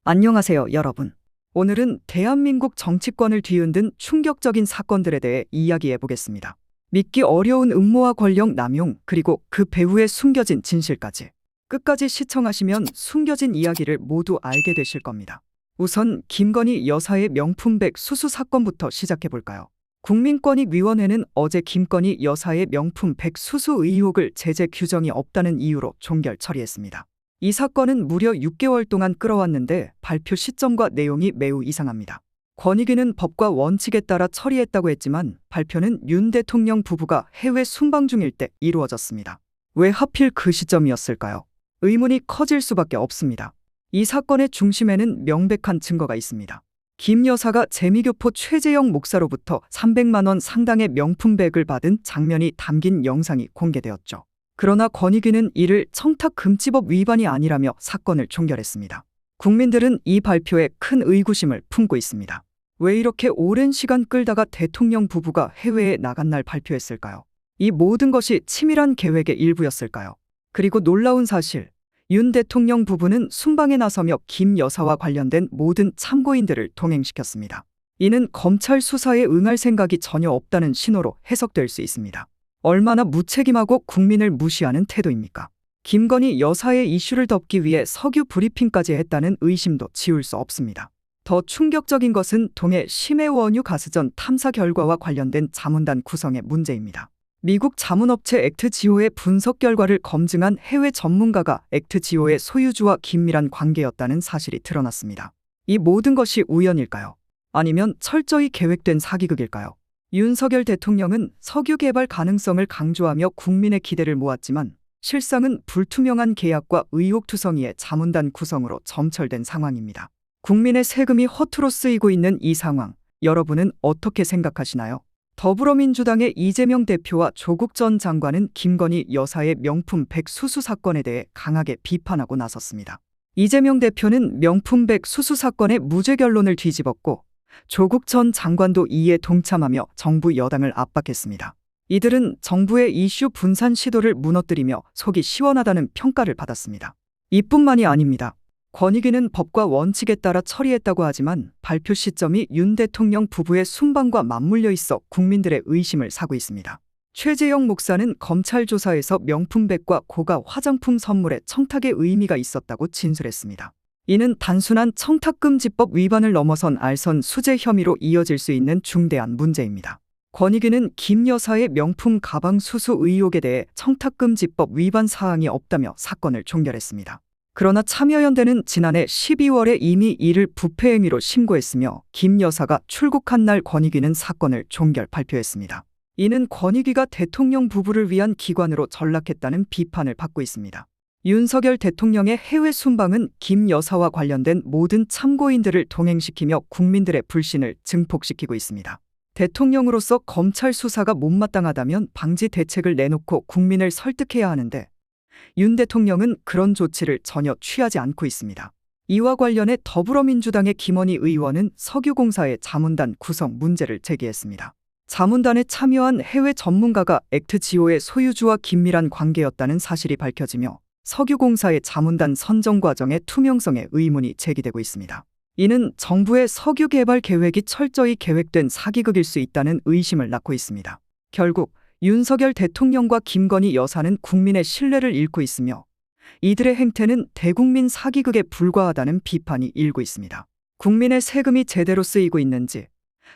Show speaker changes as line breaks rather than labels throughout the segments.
안녕하세요, 여러분. 오늘은 대한민국 정치권을 뒤흔든 충격적인 사건들에 대해 이야기해 보겠습니다. 믿기 어려운 음모와 권력 남용, 그리고 그 배후에 숨겨진 진실까지. 끝까지 시청하시면 숨겨진 이야기를 모두 알게 되실 겁니다. 우선 김건희 여사의 명품백 수수 사건부터 시작해 볼까요? 국민권익위원회는 어제 김건희 여사의 명품백 수수 의혹을 제재 규정이 없다는 이유로 종결 처리했습니다. 이 사건은 무려 6개월 동안 끌어왔는데 발표 시점과 내용이 매우 이상합니다. 권익위는 법과 원칙에 따라 처리했다고 했지만 발표는 윤 대통령 부부가 해외 순방 중일 때 이루어졌습니다. 왜 하필 그 시점이었을까요? 의문이 커질 수밖에 없습니다. 이 사건의 중심에는 명백한 증거가 있습니다. 김 여사가 재미교포 최재형 목사로부터 300만 원 상당의 명품백을 받은 장면이 담긴 영상이 공개되었죠. 그러나 권익위는 이를 청탁금지법 위반이 아니라며 사건을 종결했습니다. 국민들은 이 발표에 큰 의구심을 품고 있습니다. 왜 이렇게 오랜 시간 끌다가 대통령 부부가 해외에 나간 날 발표했을까요? 이 모든 것이 치밀한 계획의 일부였을까요? 그리고 놀라운 사실, 윤 대통령 부부는 순방에 나서며 김 여사와 관련된 모든 참고인들을 동행시켰습니다. 이는 검찰 수사에 응할 생각이 전혀 없다는 신호로 해석될 수 있습니다. 얼마나 무책임하고 국민을 무시하는 태도입니까? 김건희 여사의 이슈를 덮기 위해 석유 브리핑까지 했다는 의심도 지울 수 없습니다. 더 충격적인 것은 동해 심해원유 가스전 탐사 결과와 관련된 자문단 구성의 문제입니다. 미국 자문업체 액트지오의 분석 결과를 검증한 해외 전문가가 액트지오의 소유주와 긴밀한 관계였다는 사실이 드러났습니다. 이 모든 것이 우연일까요? 아니면 철저히 계획된 사기극일까요? 윤석열 대통령은 석유 개발 가능성을 강조하며 국민의 기대를 모았지만 실상은 불투명한 계약과 의혹투성이의 자문단 구성으로 점철된 상황입니다. 국민의 세금이 허투루 쓰이고 있는 이 상황, 여러분은 어떻게 생각하시나요? 더불어민주당의 이재명 대표와 조국 전 장관은 김건희 여사의 명품백 수수 사건에 대해 강하게 비판하고 나섰습니다. 이재명 대표는 명품백 수수 사건의 무죄 결론을 뒤집었고 조국 전 장관도 이에 동참하며 정부 여당을 압박했습니다. 이들은 정부의 이슈 분산 시도를 무너뜨리며 속이 시원하다는 평가를 받았습니다. 이뿐만이 아닙니다. 권익위는 법과 원칙에 따라 처리했다고 하지만 발표 시점이 윤 대통령 부부의 순방과 맞물려 있어 국민들의 의심을 사고 있습니다. 최재형 목사는 검찰 조사에서 명품백과 고가 화장품 선물에 청탁의 의미가 있었다고 진술했습니다. 이는 단순한 청탁금지법 위반을 넘어선 알선 수재 혐의로 이어질 수 있는 중대한 문제입니다. 권익위는 김 여사의 명품 가방 수수 의혹에 대해 청탁금지법 위반 사항이 없다며 사건을 종결했습니다. 그러나 참여연대는 지난해 12월에 이미 이를 부패 행위로 신고했으며 김 여사가 출국한 날 권익위는 사건을 종결 발표했습니다. 이는 권익위가 대통령 부부를 위한 기관으로 전락했다는 비판을 받고 있습니다. 윤석열 대통령의 해외 순방은 김 여사와 관련된 모든 참고인들을 동행시키며 국민들의 불신을 증폭시키고 있습니다. 대통령으로서 검찰 수사가 못마땅하다면 방지 대책을 내놓고 국민을 설득해야 하는데 윤 대통령은 그런 조치를 전혀 취하지 않고 있습니다. 이와 관련해 더불어민주당의 김원희 의원은 석유공사의 자문단 구성 문제를 제기했습니다. 자문단에 참여한 해외 전문가가 액트지오의 소유주와 긴밀한 관계였다는 사실이 밝혀지며 석유공사의 자문단 선정 과정의 투명성에 의문이 제기되고 있습니다. 이는 정부의 석유 개발 계획이 철저히 계획된 사기극일 수 있다는 의심을 낳고 있습니다. 결국 윤석열 대통령과 김건희 여사는 국민의 신뢰를 잃고 있으며 이들의 행태는 대국민 사기극에 불과하다는 비판이 일고 있습니다. 국민의 세금이 제대로 쓰이고 있는지,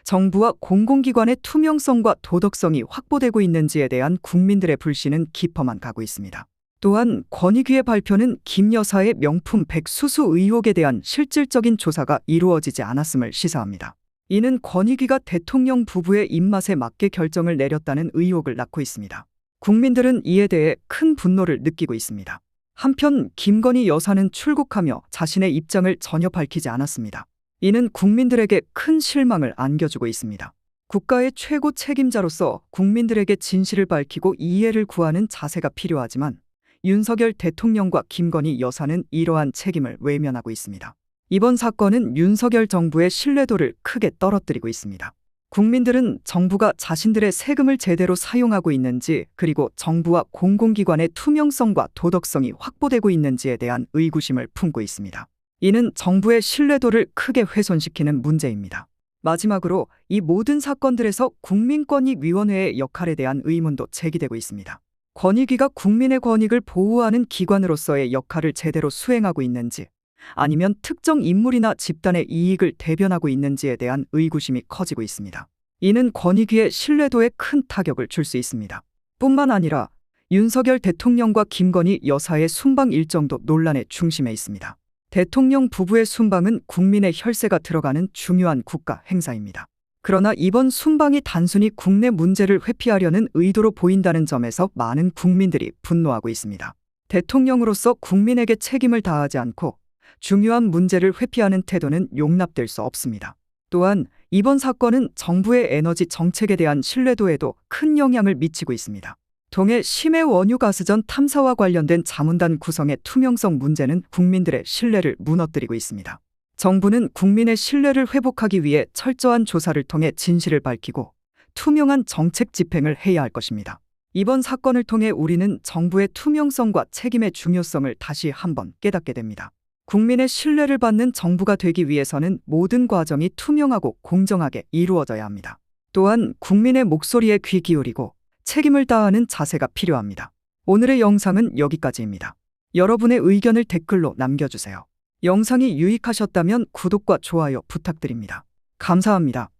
정부와 공공기관의 투명성과 도덕성이 확보되고 있는지에 대한 국민들의 불신은 깊어만 가고 있습니다. 또한 권익위의 발표는 김 여사의 명품백 수수 의혹에 대한 실질적인 조사가 이루어지지 않았음을 시사합니다. 이는 권익위가 대통령 부부의 입맛에 맞게 결정을 내렸다는 의혹을 낳고 있습니다. 국민들은 이에 대해 큰 분노를 느끼고 있습니다. 한편 김건희 여사는 출국하며 자신의 입장을 전혀 밝히지 않았습니다. 이는 국민들에게 큰 실망을 안겨주고 있습니다. 국가의 최고 책임자로서 국민들에게 진실을 밝히고 이해를 구하는 자세가 필요하지만 윤석열 대통령과 김건희 여사는 이러한 책임을 외면하고 있습니다. 이번 사건은 윤석열 정부의 신뢰도를 크게 떨어뜨리고 있습니다. 국민들은 정부가 자신들의 세금을 제대로 사용하고 있는지, 그리고 정부와 공공기관의 투명성과 도덕성이 확보되고 있는지에 대한 의구심을 품고 있습니다. 이는 정부의 신뢰도를 크게 훼손시키는 문제입니다. 마지막으로 이 모든 사건들에서 국민권익위원회의 역할에 대한 의문도 제기되고 있습니다. 권익위가 국민의 권익을 보호하는 기관으로서의 역할을 제대로 수행하고 있는지, 아니면 특정 인물이나 집단의 이익을 대변하고 있는지에 대한 의구심이 커지고 있습니다. 이는 권익위의 신뢰도에 큰 타격을 줄 수 있습니다. 뿐만 아니라 윤석열 대통령과 김건희 여사의 순방 일정도 논란의 중심에 있습니다. 대통령 부부의 순방은 국민의 혈세가 들어가는 중요한 국가 행사입니다. 그러나 이번 순방이 단순히 국내 문제를 회피하려는 의도로 보인다는 점에서 많은 국민들이 분노하고 있습니다. 대통령으로서 국민에게 책임을 다하지 않고 중요한 문제를 회피하는 태도는 용납될 수 없습니다. 또한 이번 사건은 정부의 에너지 정책에 대한 신뢰도에도 큰 영향을 미치고 있습니다. 동해 심해 원유 가스전 탐사와 관련된 자문단 구성의 투명성 문제는 국민들의 신뢰를 무너뜨리고 있습니다. 정부는 국민의 신뢰를 회복하기 위해 철저한 조사를 통해 진실을 밝히고 투명한 정책 집행을 해야 할 것입니다. 이번 사건을 통해 우리는 정부의 투명성과 책임의 중요성을 다시 한번 깨닫게 됩니다. 국민의 신뢰를 받는 정부가 되기 위해서는 모든 과정이 투명하고 공정하게 이루어져야 합니다. 또한 국민의 목소리에 귀 기울이고 책임을 다하는 자세가 필요합니다. 오늘의 영상은 여기까지입니다. 여러분의 의견을 댓글로 남겨주세요. 영상이 유익하셨다면 구독과 좋아요 부탁드립니다. 감사합니다.